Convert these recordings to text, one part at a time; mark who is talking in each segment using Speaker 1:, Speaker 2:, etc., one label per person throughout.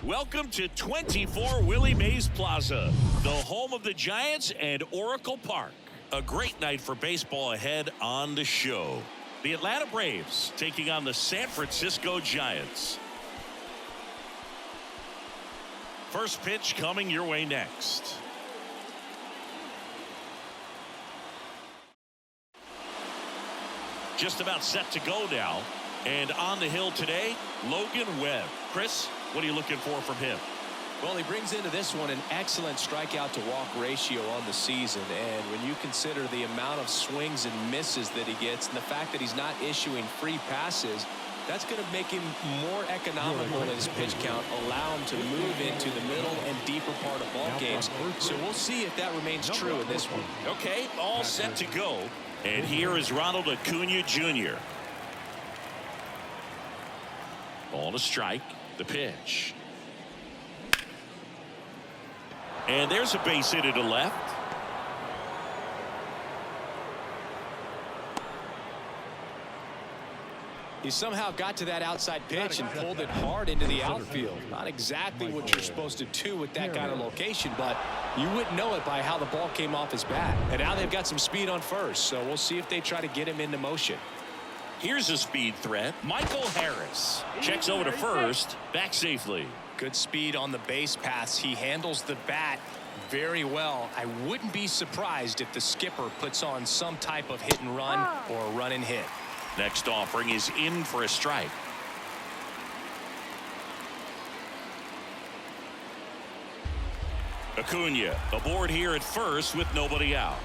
Speaker 1: Welcome to 24 Willie Mays Plaza, the home of the Giants and Oracle Park. A great night for baseball ahead on the show. The Atlanta Braves taking on the San Francisco Giants. First pitch coming your way next. Just about set to go now. And on the hill today, Logan Webb. Chris, what are you looking for from him?
Speaker 2: Well, he brings into this one an excellent strikeout to walk ratio on the season. And when you consider the amount of swings and misses that he gets and the fact that he's not issuing free passes, that's going to make him more economical in his pitch count, allow him to move into the middle and deeper part of ball games. So we'll see if that remains true in this one.
Speaker 1: Okay, all set to go. And here is Ronald Acuna Jr. Ball to strike. The pitch. And there's a base hit to left.
Speaker 2: He somehow got to that outside pitch and pulled it hard into the outfield. Not exactly what you're supposed to do with that kind of location, but you wouldn't know it by how the ball came off his bat. And now they've got some speed on first, so we'll see if they try to get him into motion.
Speaker 1: Here's a speed threat. Michael Harris checks over to first, back safely.
Speaker 2: Good speed on the base paths. He handles the bat very well. I wouldn't be surprised if the skipper puts on some type of hit and run or a run and hit.
Speaker 1: Next offering is in for a strike. Acuna aboard here at first with nobody out.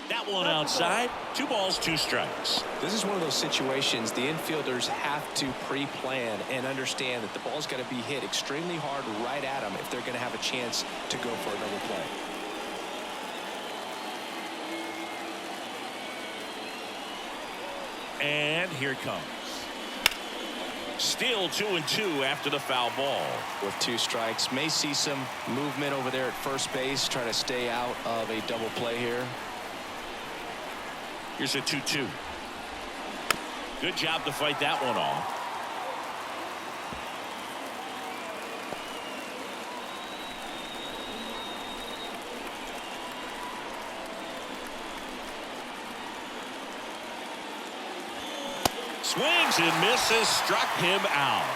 Speaker 1: That one outside. 2 balls, 2 strikes.
Speaker 2: This is one of those situations the infielders have to pre-plan and understand that the ball's got to be hit extremely hard right at them if they're going to have a chance to go for another play.
Speaker 1: And here it comes. Still 2-2 after the foul ball.
Speaker 2: With 2 strikes, may see some movement over there at first base, trying to stay out of a double play here.
Speaker 1: Here's a 2-2. Good job to fight that one off. Swings and misses, struck him out.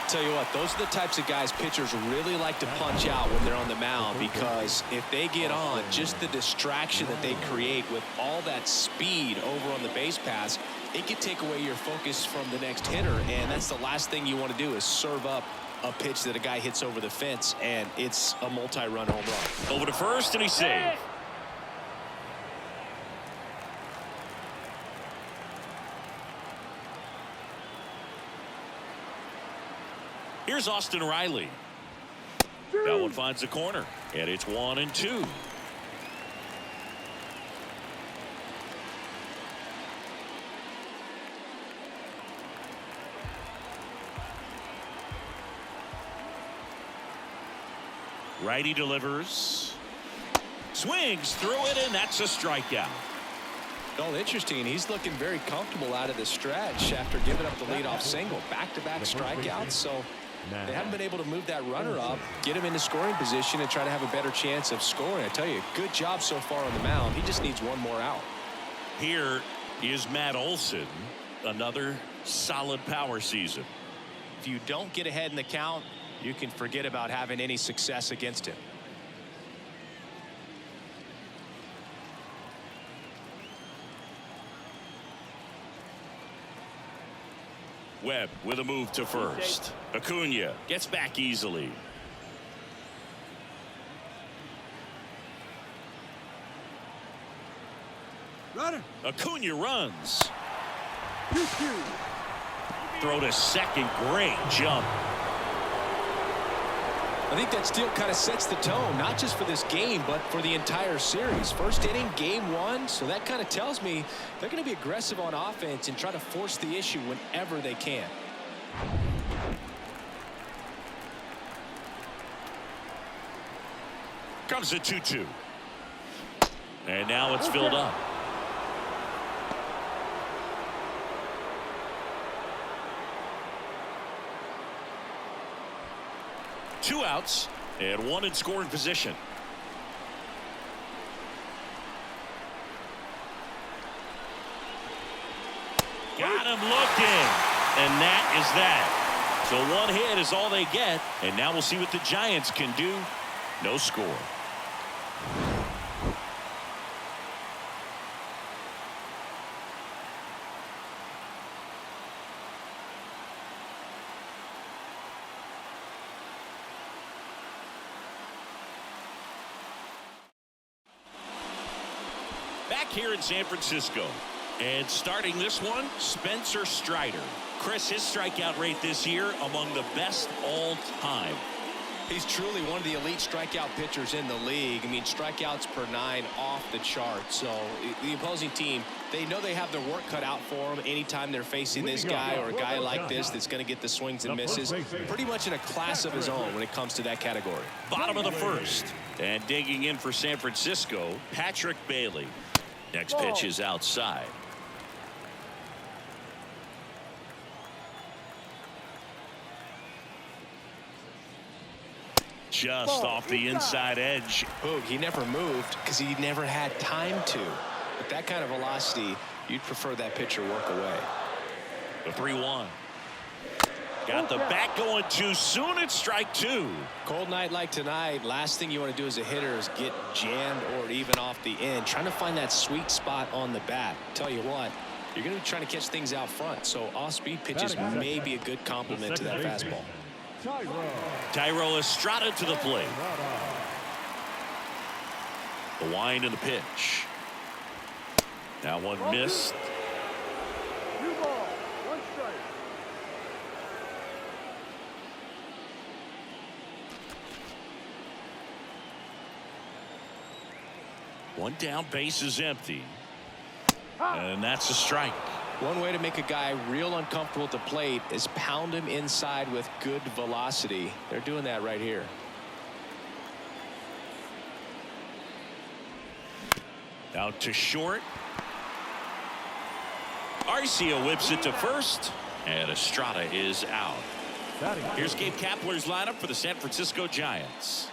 Speaker 2: Tell you what, those are the types of guys pitchers really like to punch out when they're on the mound, because if they get on, just the distraction that they create with all that speed over on the base pass, it can take away your focus from the next hitter, and that's the last thing you want to do is serve up a pitch that a guy hits over the fence, and it's a multi-run home run.
Speaker 1: Over to first, and he's safe. Here's Austin Riley. That one finds the corner, and it's 1-2. Righty delivers. Swings through it, and that's a strikeout.
Speaker 2: Well, interesting. He's looking very comfortable out of the stretch after giving up the leadoff single. Back-to-back strikeouts, so they haven't been able to move that runner up, get him into scoring position, and try to have a better chance of scoring. I tell you, good job so far on the mound. He just needs one more out.
Speaker 1: Here is Matt Olson. Another solid power season.
Speaker 2: If you don't get ahead in the count, you can forget about having any success against him.
Speaker 1: Webb with a move to first. Acuna gets back easily.
Speaker 3: Runner.
Speaker 1: Acuna runs. Throw to second. Great jump.
Speaker 2: I think that steal kind of sets the tone, not just for this game, but for the entire series. First inning, game 1, so that kind of tells me they're going to be aggressive on offense and try to force the issue whenever they can.
Speaker 1: Comes a 2-2. And now it's filled up. 2 outs and 1 in scoring position. Got him looking, and that is that. So 1 hit is all they get, and now we'll see what the Giants can do. No score. Back here in San Francisco. And starting this one, Spencer Strider. Chris, his strikeout rate this year among the best all time.
Speaker 2: He's truly one of the elite strikeout pitchers in the league. I mean, strikeouts per 9 off the chart. So the opposing team, they know they have their work cut out for them anytime they're facing this guy or a guy like this that's going to get the swings and misses. Pretty much in a class of his own when it comes to that category.
Speaker 1: Bottom of the first. And digging in for San Francisco, Patrick Bailey. Next pitch is outside. Just off the inside edge.
Speaker 2: Boog, he never moved because he never had time to. With that kind of velocity, you'd prefer that pitcher work away.
Speaker 1: The 3-1. Got the bat going too soon. It's strike 2.
Speaker 2: Cold night like tonight, last thing you want to do as a hitter is get jammed or even off the end. Trying to find that sweet spot on the bat. Tell you what, you're going to be trying to catch things out front. So off-speed pitches may be a good complement to that fastball.
Speaker 1: Thairo Estrada to the plate. The wind and the pitch. Now one missed. One down, base is empty. And that's a strike.
Speaker 2: One way to make a guy real uncomfortable at the plate is pound him inside with good velocity. They're doing that right here.
Speaker 1: Out to short. Arcia whips it to first, and Estrada is out. Here's Gabe Kapler's lineup for the San Francisco Giants.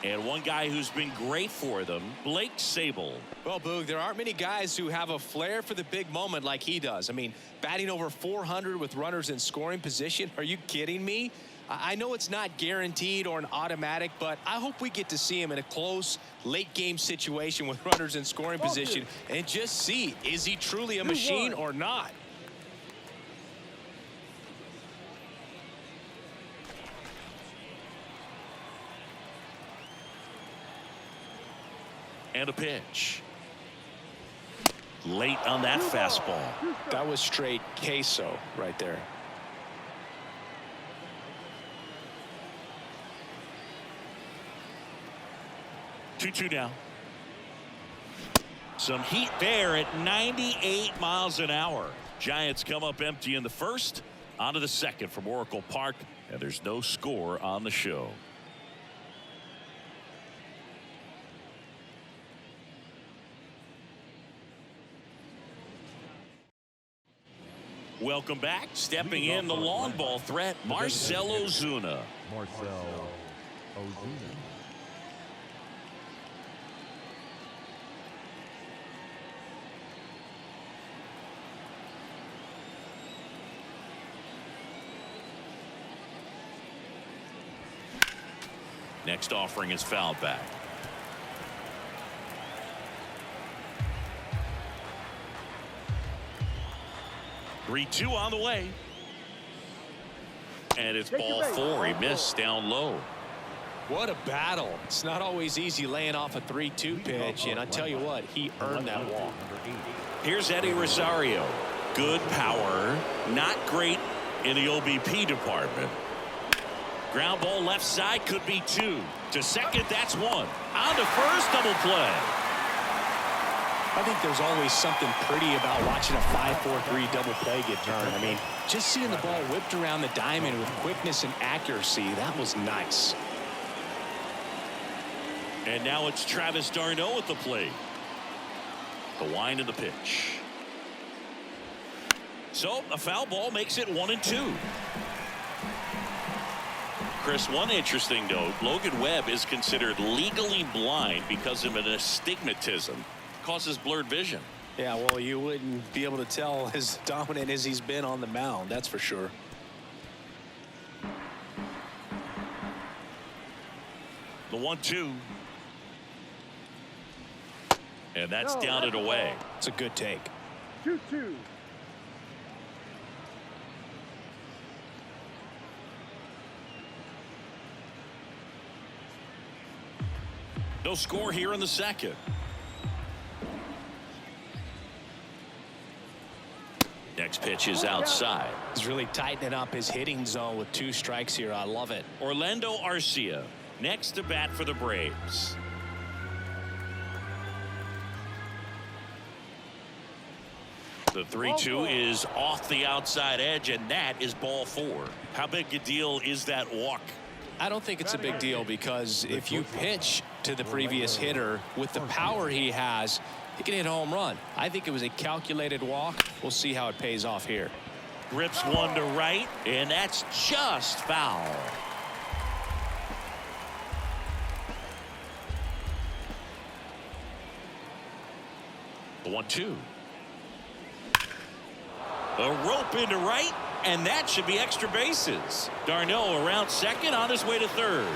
Speaker 1: And one guy who's been great for them, Blake Sabol.
Speaker 2: Well, Boog, there aren't many guys who have a flair for the big moment like he does. I mean, batting over 400 with runners in scoring position. Are you kidding me? I know it's not guaranteed or an automatic, but I hope we get to see him in a close late game situation with runners in scoring position and just see, is he truly a machine or not?
Speaker 1: And a pitch. Late on that fastball.
Speaker 2: That was straight queso right there.
Speaker 1: Two now. Some heat there at 98 miles an hour. Giants come up empty in the first. On to the second from Oracle Park. And there's no score on the show. Welcome back. Stepping in the long ball threat, Marcell Ozuna. Next offering is fouled back. Three-two on the way. And it's ball four. He missed down low.
Speaker 2: What a battle. It's not always easy laying off a 3-2 pitch, and I tell you what, he earned that walk.
Speaker 1: Here's Eddie Rosario. Good power, not great in the OBP department. Ground ball left side, could be two. To second, that's one. On to first, double play.
Speaker 2: I think there's always something pretty about watching a 5-4-3 double play get turned. I mean, just seeing the ball whipped around the diamond with quickness and accuracy, that was nice.
Speaker 1: And now it's Travis d'Arnaud at the plate. The wind of the pitch. So a foul ball makes it 1-2. Chris, one interesting note, Logan Webb is considered legally blind because of an astigmatism. Causes blurred vision.
Speaker 2: Yeah, well, you wouldn't be able to tell as dominant as he's been on the mound, that's for sure.
Speaker 1: The 1-2. And that's down and away.
Speaker 2: It's a good take.
Speaker 3: 2-2.
Speaker 1: No score here in the second. Next pitch is outside.
Speaker 2: He's really tightening up his hitting zone with 2 strikes here. I love it.
Speaker 1: Orlando Arcia next to bat for the Braves. The 3-2 is off the outside edge, and that is ball 4. How big a deal is that walk?
Speaker 2: I don't think it's a big deal because if you pitch to the previous hitter with the power he has, he can hit a home run. I think it was a calculated walk. We'll see how it pays off here.
Speaker 1: Rips one to right, and that's just foul. The 1-2. A rope into right, and that should be extra bases. Darno around second, on his way to third.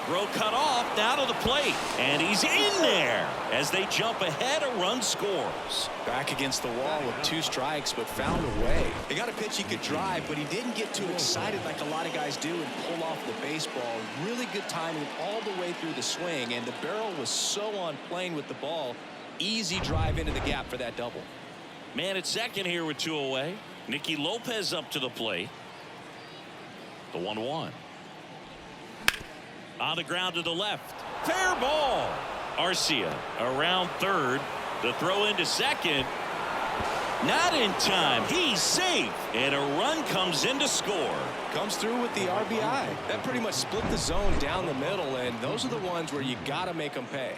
Speaker 1: Throw cut off, now to the plate, and he's in there. As they jump ahead, a run scores.
Speaker 2: Back against the wall with 2 strikes, but found a way. He got a pitch he could drive, but he didn't get too excited like a lot of guys do and pull off the baseball. Really good timing all the way through the swing, and the barrel was so on plane with the ball. Easy drive into the gap for that double.
Speaker 1: Man at second here with 2 away. Nicky Lopez up to the plate. The 1-1. On the ground to the left. Fair ball. Arcia around third. The throw into second. Not in time. He's safe. And a run comes in to score.
Speaker 2: Comes through with the RBI. That pretty much split the zone down the middle, and those are the ones where you got to make them pay.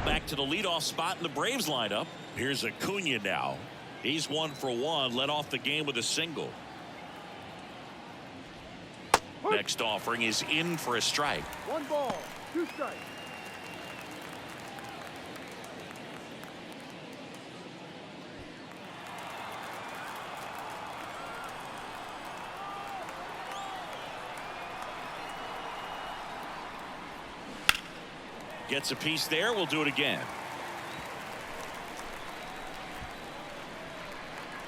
Speaker 1: Back to the leadoff spot in the Braves lineup. Here's Acuna now. He's 1 for 1, led off the game with a single. Next offering is in for a strike.
Speaker 3: 1 ball, 2 strikes.
Speaker 1: Gets a piece there. We'll do it again.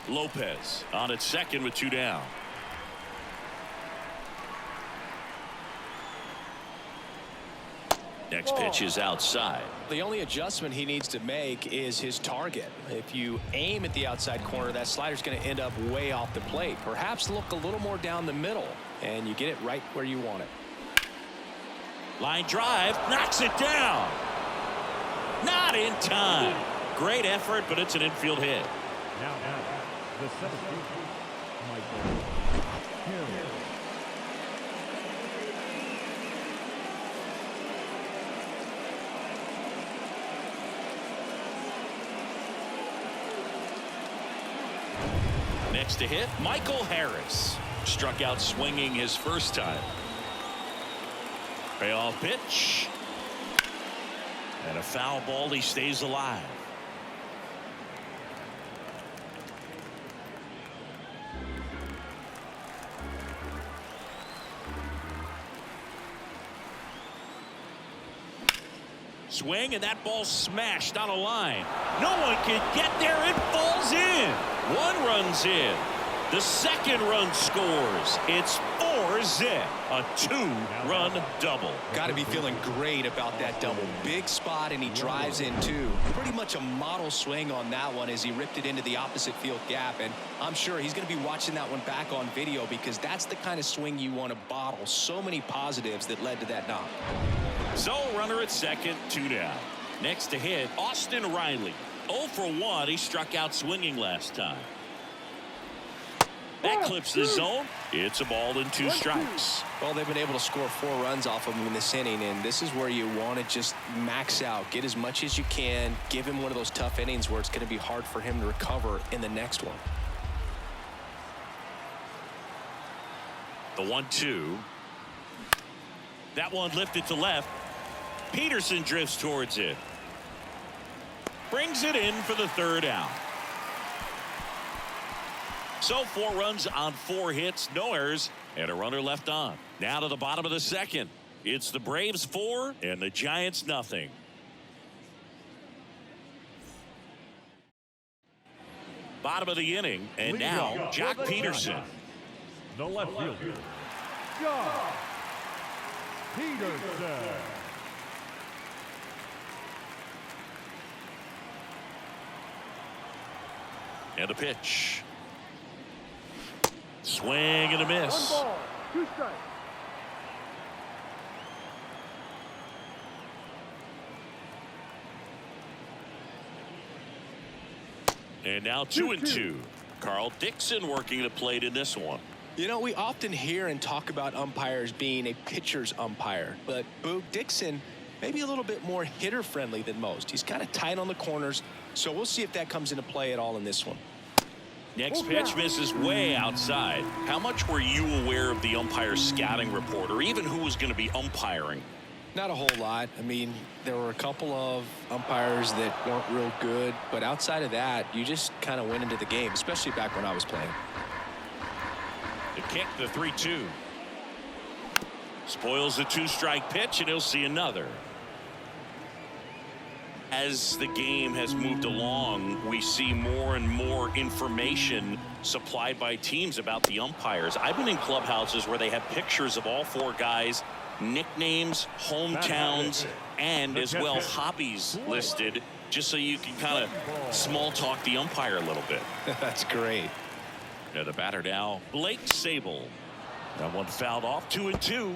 Speaker 1: Lopez on at second with 2 down. Next pitch is outside.
Speaker 2: The only adjustment he needs to make is his target. If you aim at the outside corner, that slider's going to end up way off the plate. Perhaps look a little more down the middle, and you get it right where you want it.
Speaker 1: Line drive, knocks it down. Not in time. Great effort, but it's an infield hit.
Speaker 3: Now, the 17th, Michael Hill.
Speaker 1: Next to hit, Michael Harris. Struck out swinging his first time. Payoff pitch. And a foul ball. He stays alive. Swing, and that ball smashed on a line. No one can get there. It falls in. 1 run's in. The second run scores. It's 4-zip. A 2-run double.
Speaker 2: Got to be feeling great about that double. Big spot, and he drives in 2. Pretty much a model swing on that one as he ripped it into the opposite field gap. And I'm sure he's going to be watching that one back on video because that's the kind of swing you want to bottle. So many positives that led to that knock.
Speaker 1: So runner at second, 2 down. Next to hit, Austin Riley. 0 for 1. He struck out swinging last time. That clips the zone. It's a ball and 2 strikes.
Speaker 2: Well, they've been able to score 4 runs off of him in this inning, and this is where you want to just max out, get as much as you can, give him one of those tough innings where it's going to be hard for him to recover in the next one.
Speaker 1: The 1-2. That one lifted to left. Peterson drifts towards it. Brings it in for the 3rd out. So 4 runs on 4 hits, no errors, and a runner left on. Now to the bottom of the 2nd. It's the Braves 4 and the Giants nothing. Bottom of the inning, and now Jock Peterson.
Speaker 3: The left fielder, Jock Peterson.
Speaker 1: And a pitch. Swing and a miss.
Speaker 3: 1 ball, 2 strikes.
Speaker 1: And now 2-2. Carl Dixon working the plate in this one.
Speaker 2: You know, we often hear and talk about umpires being a pitcher's umpire, but Boog Dixon maybe a little bit more hitter friendly than most. He's kind of tight on the corners, so we'll see if that comes into play at all in this one.
Speaker 1: Next pitch misses way outside. How much were you aware of the umpire's scouting report, or even who was going to be umpiring?
Speaker 2: Not a whole lot. I mean, there were a couple of umpires that weren't real good, but outside of that, you just kind of went into the game, especially back when I was playing.
Speaker 1: The kick, the 3-2. Spoils the 2-strike pitch, and he'll see another. As the game has moved along, we see more and more information supplied by teams about the umpires. I've been in clubhouses where they have pictures of all 4 guys, nicknames, hometowns, and as well hobbies listed, just so you can kind of small talk the umpire a little bit.
Speaker 2: That's great.
Speaker 1: Now the batter now, Blake Sable. That one fouled off, 2-2.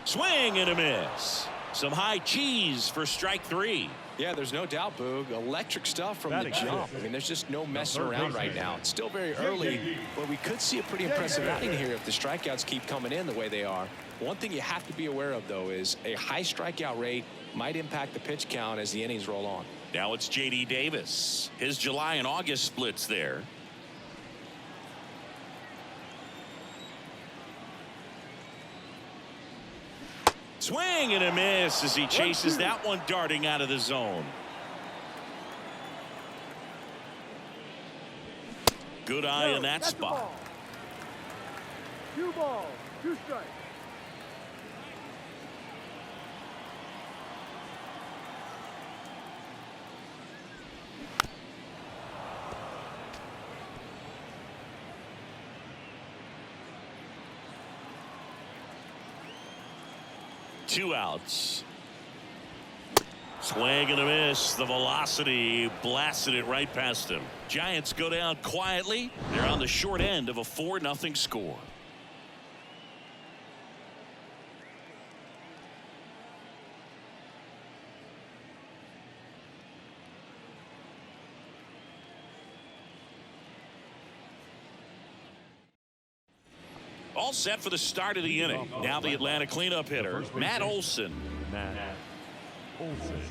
Speaker 1: Swing and a miss. Some high cheese for strike 3.
Speaker 2: Yeah, there's no doubt, Boog. Electric stuff from the jump. I mean, there's just no messing around right now. It's still very early, but we could see a pretty impressive outing here if the strikeouts keep coming in the way they are. One thing you have to be aware of, though, is a high strikeout rate might impact the pitch count as the innings roll on.
Speaker 1: Now it's J.D. Davis. His July and August splits there. Swing and a miss as he chases that one darting out of the zone. Good eye in that spot.
Speaker 3: 2 balls, 2 strikes.
Speaker 1: Two outs. Swing and a miss. The velocity blasted it right past him. Giants go down quietly. They're on the short end of a 4-0 score. All set for the start of the inning. Now the Atlanta cleanup hitter, Matt Olson.
Speaker 3: Matt Olson.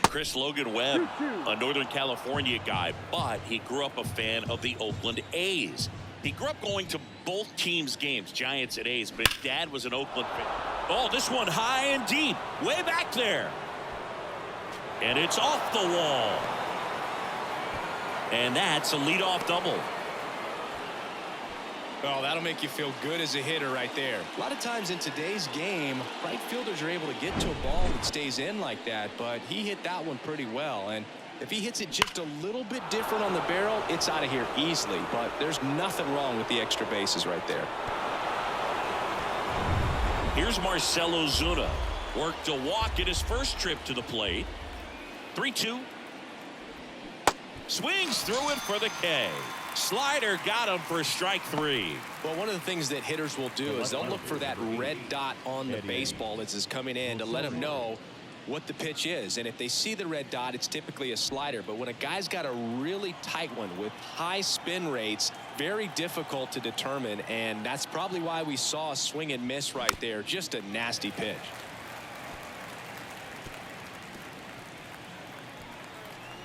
Speaker 1: Chris Logan Webb, a Northern California guy, but he grew up a fan of the Oakland A's. He grew up going to both teams' games, Giants and A's, but his dad was an Oakland fan. Oh, this one high and deep, way back there. And it's off the wall. And that's a leadoff double.
Speaker 2: Oh, that'll make you feel good as a hitter right there. A lot of times in today's game, right fielders are able to get to a ball that stays in like that, but he hit that one pretty well. And if he hits it just a little bit different on the barrel, it's out of here easily. But there's nothing wrong with the extra bases right there.
Speaker 1: Here's Marcell Ozuna. Worked a walk in his first trip to the plate. 3-2. Swings through it for the K. Slider got him for strike 3.
Speaker 2: Well, one of the things that hitters will do is they'll look for that red dot on the baseball as it's coming in to let them know what the pitch is. And if they see the red dot, it's typically a slider. But when a guy's got a really tight one with high spin rates, very difficult to determine. And that's probably why we saw a swing and miss right there. Just a nasty pitch.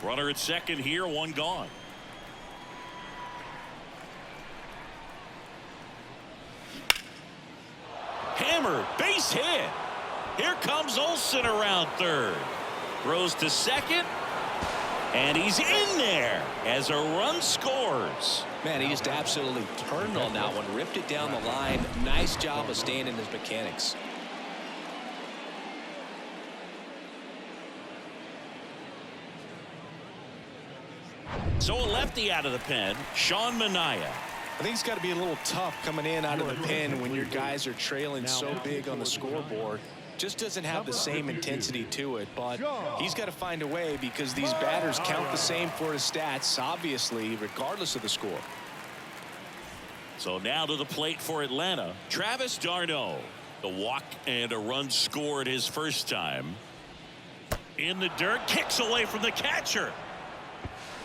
Speaker 1: Runner at second here, one gone. Hammer, base hit. Here comes Olsen around third. Throws to second. And he's in there as a run scores.
Speaker 2: Man, he just absolutely turned on that one. Ripped it down the line. Nice job of staying in his mechanics.
Speaker 1: So a lefty out of the pen, Sean Manaea.
Speaker 2: I think it's got to be a little tough coming in out of the pen when your guys are trailing so big on the scoreboard. Just doesn't have the same intensity to it, but he's got to find a way because these batters count the same for his stats, obviously, regardless of the score.
Speaker 1: So now to the plate for Atlanta, Travis d'Arnaud. The walk and a run scored his first time. In the dirt, kicks away from the catcher.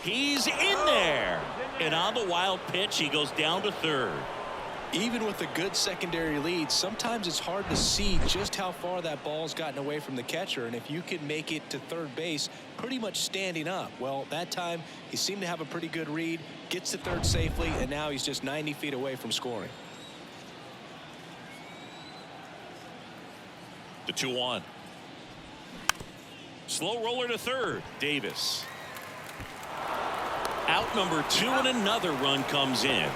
Speaker 1: He's in there. And on the wild pitch, he goes down to third.
Speaker 2: Even with a good secondary lead, sometimes it's hard to see just how far that ball's gotten away from the catcher. And if you can make it to third base pretty much standing up, well, that time he seemed to have a pretty good read, gets to third safely, and now he's just 90 feet away from scoring.
Speaker 1: The 2-1. Slow roller to third, Davis. Out number 2 and another run comes in.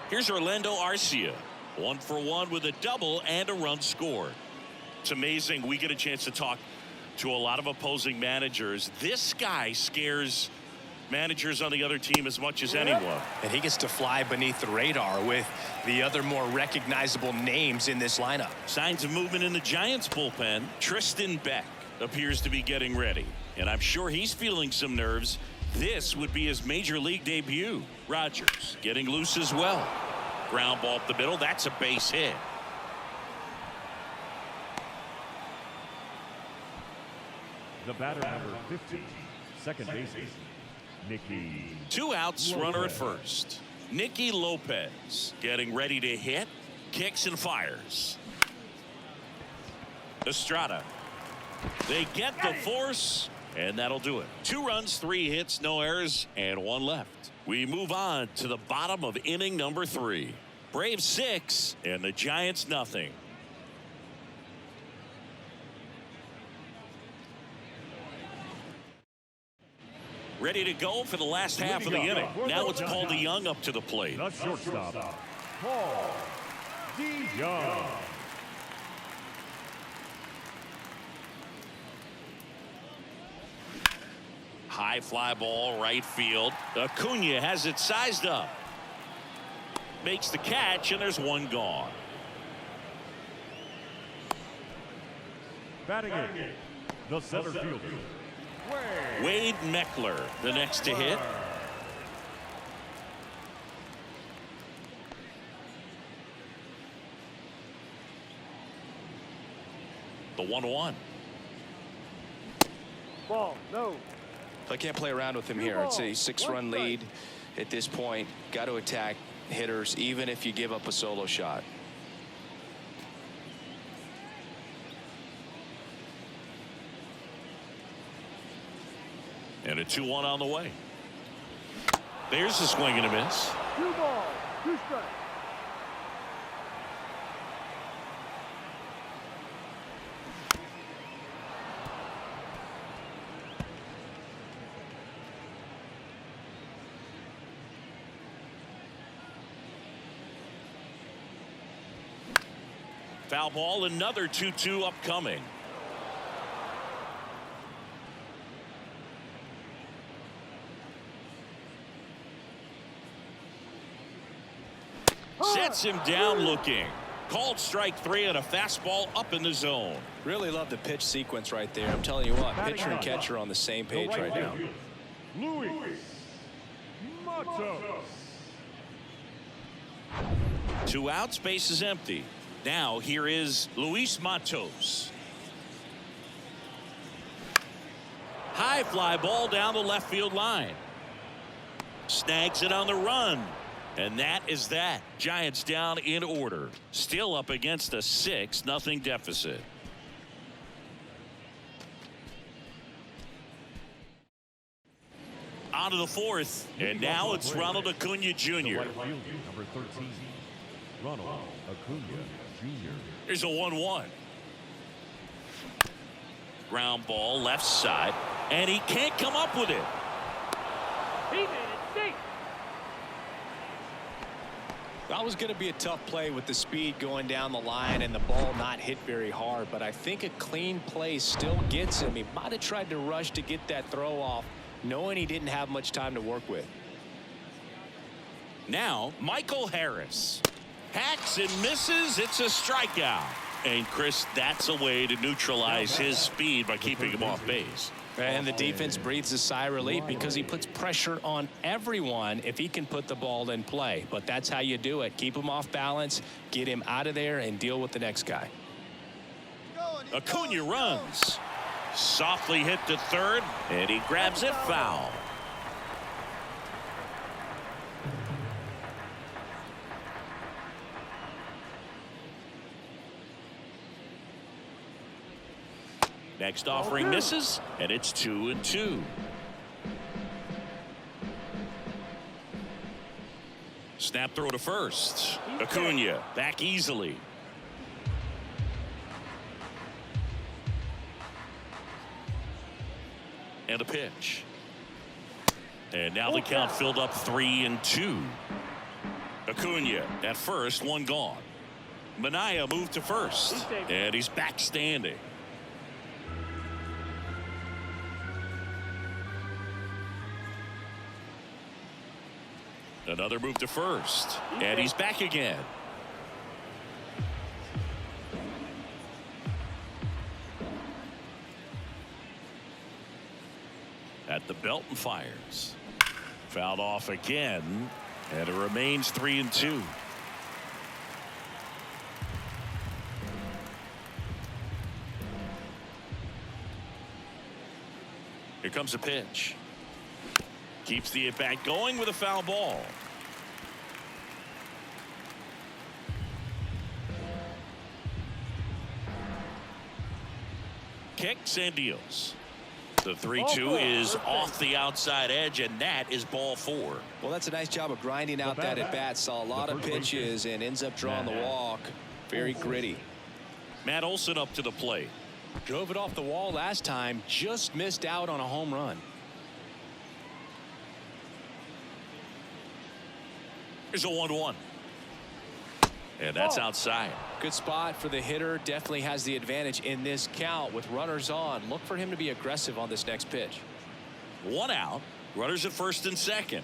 Speaker 1: Here's Orlando Arcia. 1 for 1 with a double and a run scored. It's amazing we get a chance to talk to a lot of opposing managers. This guy scares managers on the other team as much as anyone.
Speaker 2: And he gets to fly beneath the radar with the other more recognizable names in this lineup.
Speaker 1: Signs of movement in the Giants bullpen. Tristan Beck appears to be getting ready, and I'm sure he's feeling some nerves. This would be his major league debut. Rogers getting loose as well. Ground ball up the middle. That's a base hit.
Speaker 3: The batter number 15, second baseman, Nicky.
Speaker 1: 2 outs, runner at first. Nicky Lopez getting ready to hit. Kicks and fires. Estrada. They get the force, and that'll do it. 2 runs, 3 hits, no errors, and 1 left. We move on to the bottom of inning number 3. Braves 6 and the Giants nothing. Ready to go for the last half of the inning. Now it's Paul DeJong up to the plate.
Speaker 3: The shortstop, Paul DeJong.
Speaker 1: High fly ball right field. Acuna has it sized up. Makes the catch, and there's 1 gone.
Speaker 3: Batting in, the center fielder,
Speaker 1: Wade Meckler, the next to hit. The 1-1.
Speaker 3: Ball, no.
Speaker 2: I can't play around with him here. It's a 6-run lead at this point. Got to attack hitters, even if you give up a solo shot.
Speaker 1: And a 2-1 on the way. There's the swing and a miss.
Speaker 3: 2 balls, 2 strikes.
Speaker 1: Foul ball, another 2-2 upcoming. Sets him down looking. Called strike 3 and a fastball up in the zone.
Speaker 2: Really love the pitch sequence right there. I'm telling you what, pitcher and catcher are on the same page right now.
Speaker 3: Luis Matos.
Speaker 1: 2 outs, base is empty. Now here is Luis Matos. High fly ball down the left field line. Snags it on the run. And that is that. Giants down in order. Still up against a 6-0 deficit. On to the 4th. And now it's Ronald Acuna Jr.
Speaker 3: Number 13, Ronald Acuna Jr.
Speaker 1: Here's a 1-1. Ground ball left side. And he can't come up with it.
Speaker 3: He made it safe.
Speaker 2: That was going to be a tough play with the speed going down the line and the ball not hit very hard, but I think a clean play still gets him. He might have tried to rush to get that throw off, knowing he didn't have much time to work with.
Speaker 1: Now Michael Harris hacks and misses. It's a strikeout. And Chris, that's a way to neutralize his speed by keeping him off base.
Speaker 2: And the defense breathes a sigh of relief because he puts pressure on everyone if he can put the ball in play. But that's how you do it. Keep him off balance, get him out of there, and deal with the next guy.
Speaker 1: Acuna runs. Softly hit to third, and he grabs it foul. Next offering misses, and it's 2-2. Snap throw to first. Acuna back easily. And a pitch. And now the count filled up 3-2. Acuna at first, 1 gone. Minaya moved to first, and he's back standing. Another move to first, and he's back again. At the belt and fires. Fouled off again, and it remains 3-2. Here comes a pitch. Keeps the at-bat going with a foul ball. Kicks and deals. The 3-2 is off the outside edge, and that is ball 4.
Speaker 2: Well, that's a nice job of grinding out that at-bat. Saw a lot of pitches and ends up drawing the walk. Very gritty.
Speaker 1: Matt Olson up to the plate.
Speaker 2: Drove it off the wall last time. Just missed out on a home run.
Speaker 1: Here's a 1-1. And that's outside.
Speaker 2: Good spot for the hitter. Definitely has the advantage in this count with runners on. Look for him to be aggressive on this next pitch.
Speaker 1: 1 out. Runners at first and second.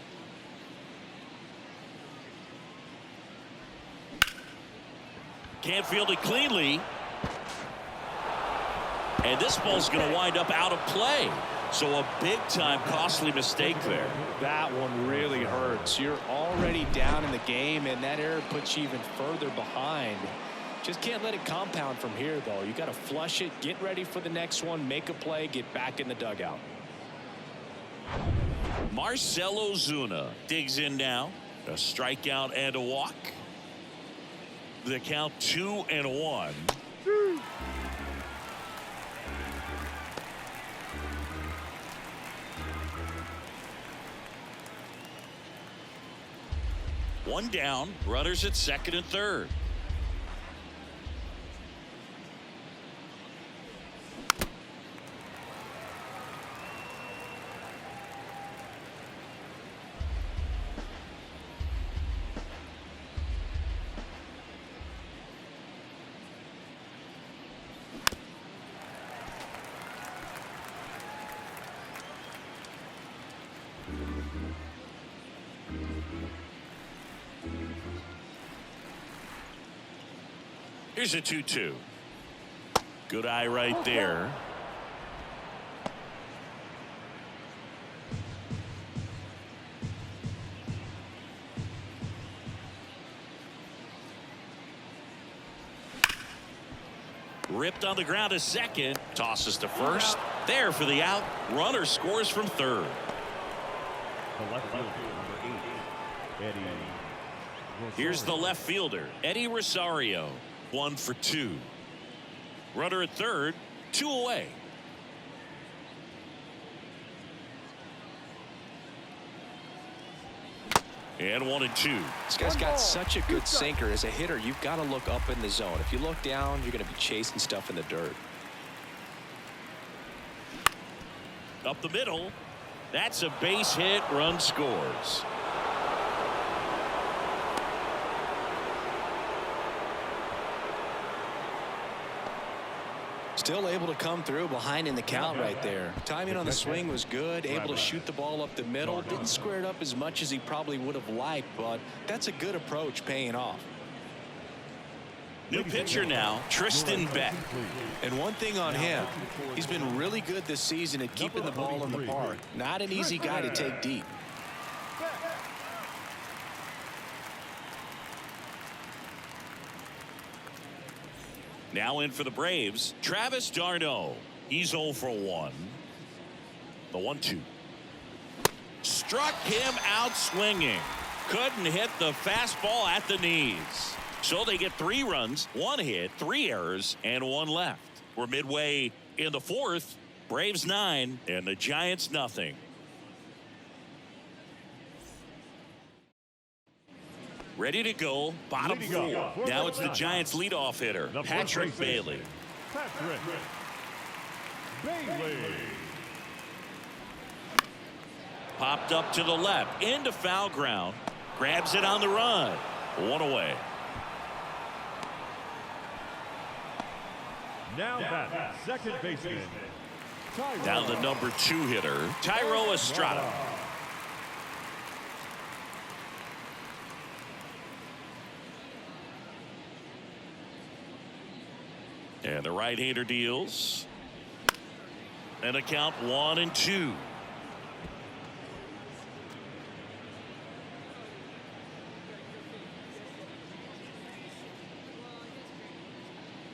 Speaker 1: Can't field it cleanly. And this ball's going to wind up out of play. So a big-time costly mistake there.
Speaker 2: That one really hurts. You're already down in the game, and that error puts you even further behind. Just can't let it compound from here, though. You got to flush it, get ready for the next one, make a play, get back in the dugout.
Speaker 1: Marcell Ozuna digs in now. A strikeout and a walk. The count 2-1. One down, runners at second and third. Here's a 2-2. Good eye right there. Ripped on the ground to second. Tosses to first. There for the out. Runner scores from third.
Speaker 3: The left fielder, number 8, Eddie.
Speaker 1: Here's the left fielder, Eddie Rosario. 1 for 2. Runner at third. 2 away. And 1-2.
Speaker 2: This guy's got such a good sinker. As a hitter, you've got to look up in the zone. If you look down, you're going to be chasing stuff in the dirt.
Speaker 1: Up the middle. That's a base hit. Run scores.
Speaker 2: Still able to come through behind in the count right there. Timing on the swing was good. Able to shoot the ball up the middle. Didn't square it up as much as he probably would have liked, but that's a good approach paying off.
Speaker 1: New pitcher now, Tristan Beck.
Speaker 2: And one thing on him, he's been really good this season at keeping the ball in the park. Not an easy guy to take deep.
Speaker 1: Now in for the Braves, Travis d'Arnaud. He's 0 for 1. The 1-2. Struck him out swinging. Couldn't hit the fastball at the knees. So they get 3 runs, 1 hit, 3 errors, and 1 left. We're midway in the 4th. Braves 9 and the Giants nothing. Ready to go, bottom 4. Now it's the Giants leadoff hitter, Patrick Bailey.
Speaker 3: Patrick Bailey.
Speaker 1: Popped up to the left, into foul ground. Grabs it on the run. 1 away.
Speaker 3: Now that second baseman.
Speaker 1: Now the number 2 hitter, Tyro Estrada. And the right-hander deals. And a count 1-2.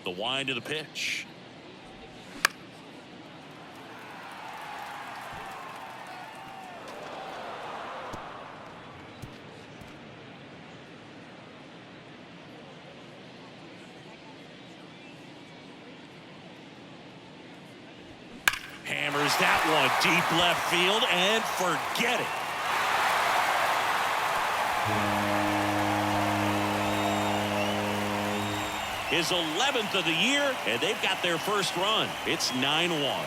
Speaker 1: The wind of the pitch. Hammers that one deep left field and forget it. His 11th of the year, and they've got their first run. It's 9-1.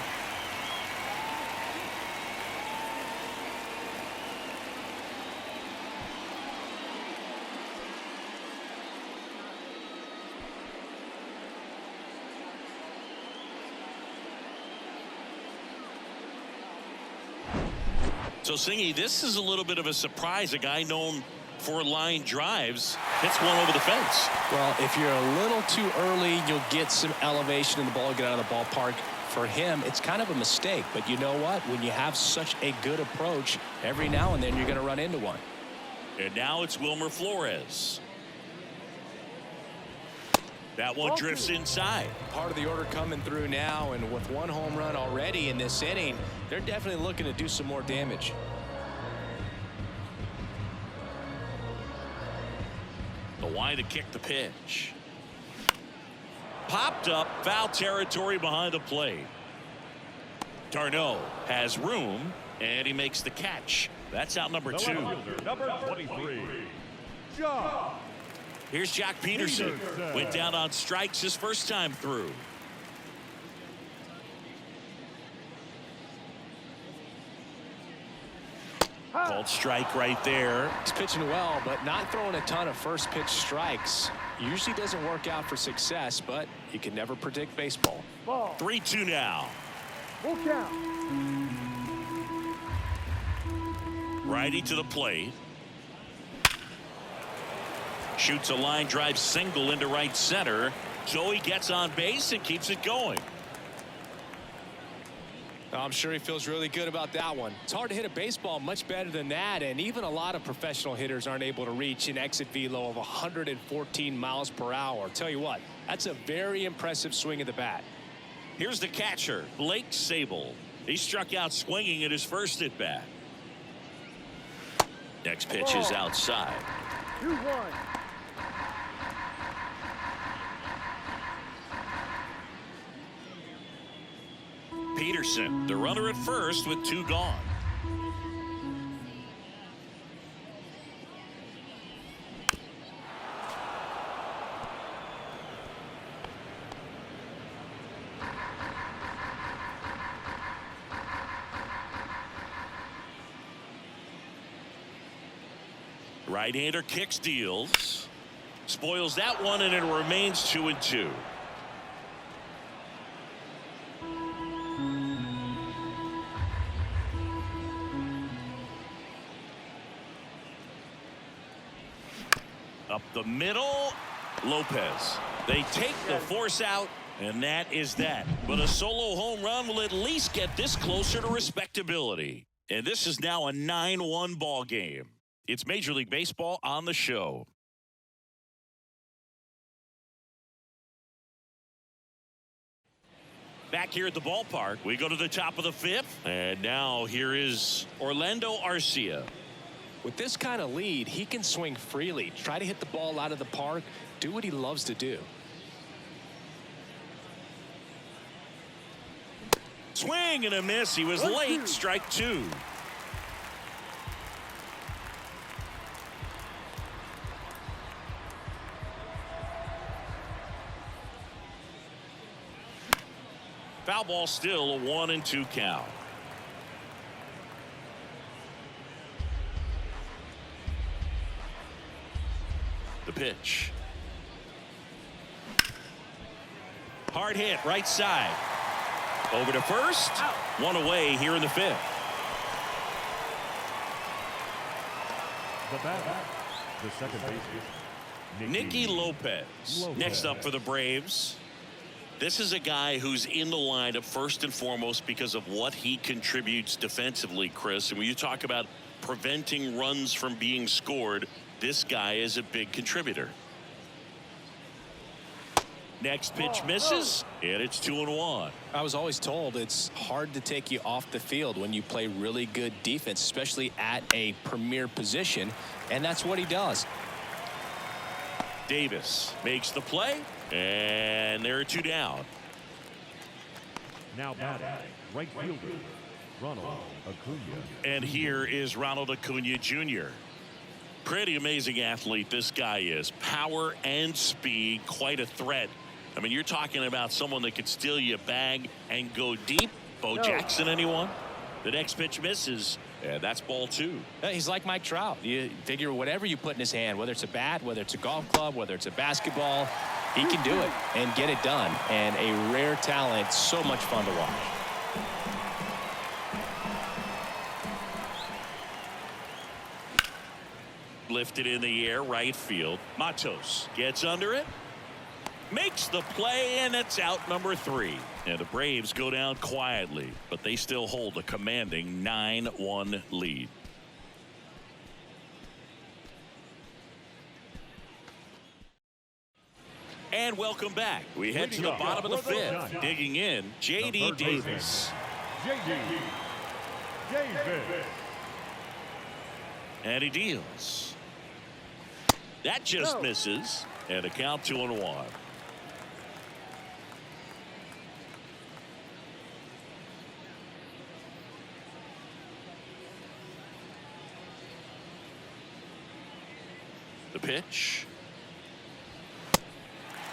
Speaker 1: So, Singy, this is a little bit of a surprise. A guy known for line drives hits one over the fence.
Speaker 2: Well, if you're a little too early, you'll get some elevation in the ball, get out of the ballpark. For him, it's kind of a mistake. But you know what? When you have such a good approach, every now and then you're going to run into one.
Speaker 1: And now it's Wilmer Flores. That one drifts inside.
Speaker 2: Part of the order coming through now, and with 1 home run already in this inning, they're definitely looking to do some more damage.
Speaker 1: The wind to kick the pitch. Popped up, foul territory behind the plate. d'Arnaud has room, and he makes the catch. That's out number 2.
Speaker 3: Number 23. Jock.
Speaker 1: Here's Jock Peterson. Went down on strikes his first time through. Called strike right there.
Speaker 2: He's pitching well, but not throwing a ton of first pitch strikes. Usually doesn't work out for success, but you can never predict baseball.
Speaker 1: 3-2 now.
Speaker 3: Full count.
Speaker 1: Righty to the plate. Shoots a line drive single into right center. So he gets on base and keeps it going.
Speaker 2: I'm sure he feels really good about that one. It's hard to hit a baseball much better than that, and even a lot of professional hitters aren't able to reach an exit velo of 114 miles per hour. Tell you what, that's a very impressive swing of the bat.
Speaker 1: Here's the catcher, Blake Sable. He struck out swinging at his first at bat. Next pitch is outside.
Speaker 4: 2-1.
Speaker 1: Peterson, the runner at first with 2 gone. Right-hander kicks, deals. Spoils that one, and it remains 2-2. Up the middle, Lopez. They take the force out, and that is that. But a solo home run will at least get this closer to respectability. And this is now a 9-1 ball game. It's Major League Baseball on the show. Back here at the ballpark, we go to the top of the 5th. And now here is Orlando Arcia.
Speaker 2: With this kind of lead, he can swing freely, try to hit the ball out of the park, do what he loves to do.
Speaker 1: Swing and a miss. He was late. Strike 2. Foul ball, still a 1-2 count. The pitch. Hard hit, right side. Over to first. One away here in the 5th.
Speaker 3: The bat, the second baseman,
Speaker 1: Nicky Lopez. Next up for the Braves. This is a guy who's in the lineup first and foremost because of what he contributes defensively, Chris. And when you talk about preventing runs from being scored, this guy is a big contributor. Next pitch misses, and it's 2-1.
Speaker 2: I was always told it's hard to take you off the field when you play really good defense, especially at a premier position, and that's what he does.
Speaker 1: Davis makes the play, and there are 2 down.
Speaker 3: now batting, right fielder, Ronald Acuna.
Speaker 1: And here is Ronald Acuna Jr. Pretty amazing athlete this guy is. Power and speed, quite a threat. I mean, you're talking about someone that could steal you a bag and go deep. Bo Jackson, anyone? The next pitch misses, and that's ball 2.
Speaker 2: He's like Mike Trout. You figure whatever you put in his hand, whether it's a bat, whether it's a golf club, whether it's a basketball, he can do it and get it done. And a rare talent, so much fun to watch.
Speaker 1: Lifted in the air, right field. Matos gets under it, makes the play, and it's out number 3. And the Braves go down quietly, but they still hold a commanding 9-1 lead. And welcome back. We head to the bottom of the 5th. Digging in, J.D. Davis.
Speaker 3: J.D. Davis.
Speaker 1: And he deals. That just misses. And a count 2-1. The pitch.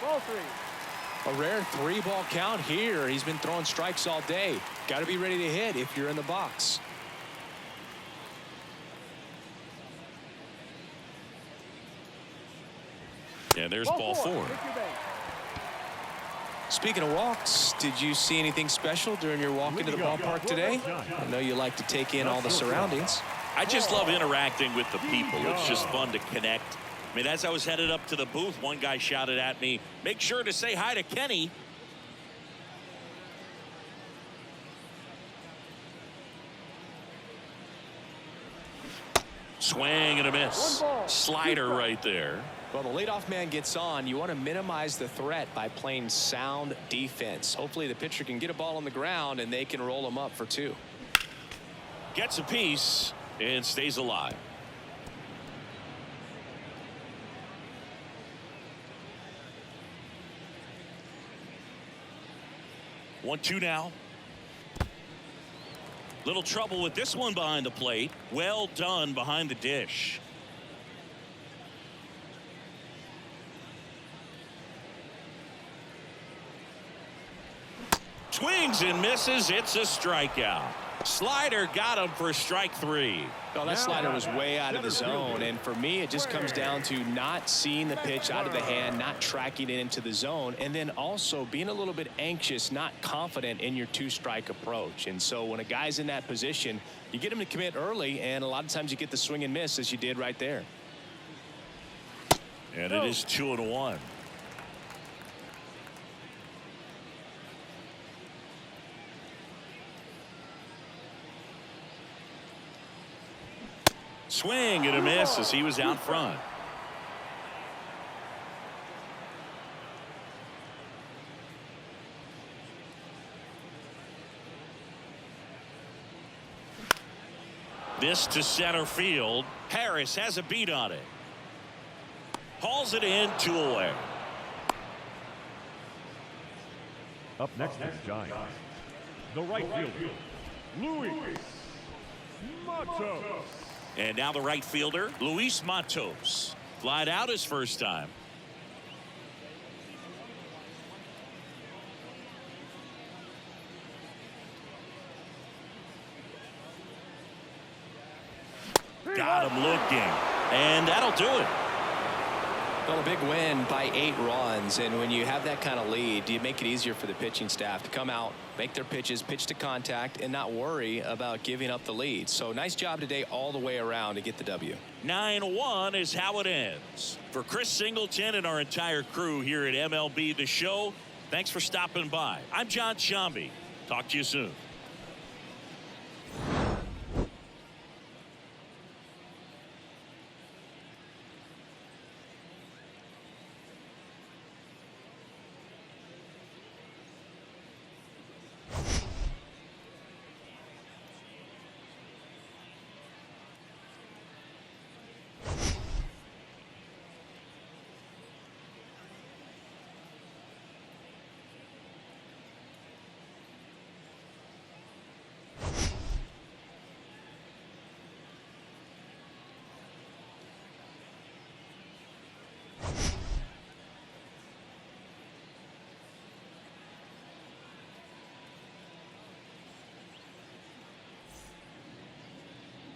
Speaker 4: Ball 3.
Speaker 2: A rare 3-ball count here. He's been throwing strikes all day. Got to be ready to hit if you're in the box.
Speaker 1: And there's ball 4.
Speaker 2: Speaking of walks, did you see anything special during your walk into the ballpark today? I know you like to take in all the surroundings.
Speaker 1: I just love interacting with the people. It's just fun to connect, mean, as I was headed up to the booth, one guy shouted at me, "Make sure to say hi to Kenny." Swing and a miss. Slider right there.
Speaker 2: Well, the leadoff man gets on. You want to minimize the threat by playing sound defense. Hopefully the pitcher can get a ball on the ground and they can roll him up for 2.
Speaker 1: Gets a piece and stays alive. One, two now. Little trouble with this one behind the plate. Well done behind the dish. Swings and misses. It's a strikeout. Slider got him for strike 3.
Speaker 2: Oh, that slider was way out of the zone, and for me it just comes down to not seeing the pitch out of the hand, not tracking it into the zone, and then also being a little bit anxious, not confident in your 2-strike approach. And so when a guy's in that position, you get him to commit early, and a lot of times you get the swing and miss as you did right there.
Speaker 1: And it is 2-1. Swing and a miss as he was out front. This to center field. Harris has a beat on it. Hauls it in, 2 away.
Speaker 3: Up next is Giants. The right fielder, Luis Matos.
Speaker 1: And now the right fielder, Luis Matos. Flied out his first time. Got him looking. And that'll do it.
Speaker 2: Well, a big win by 8 runs, and when you have that kind of lead, you make it easier for the pitching staff to come out, make their pitches, pitch to contact, and not worry about giving up the lead. So nice job today all the way around to get the W.
Speaker 1: 9-1 is how it ends. For Chris Singleton and our entire crew here at MLB The Show, thanks for stopping by. I'm John Shambi. Talk to you soon.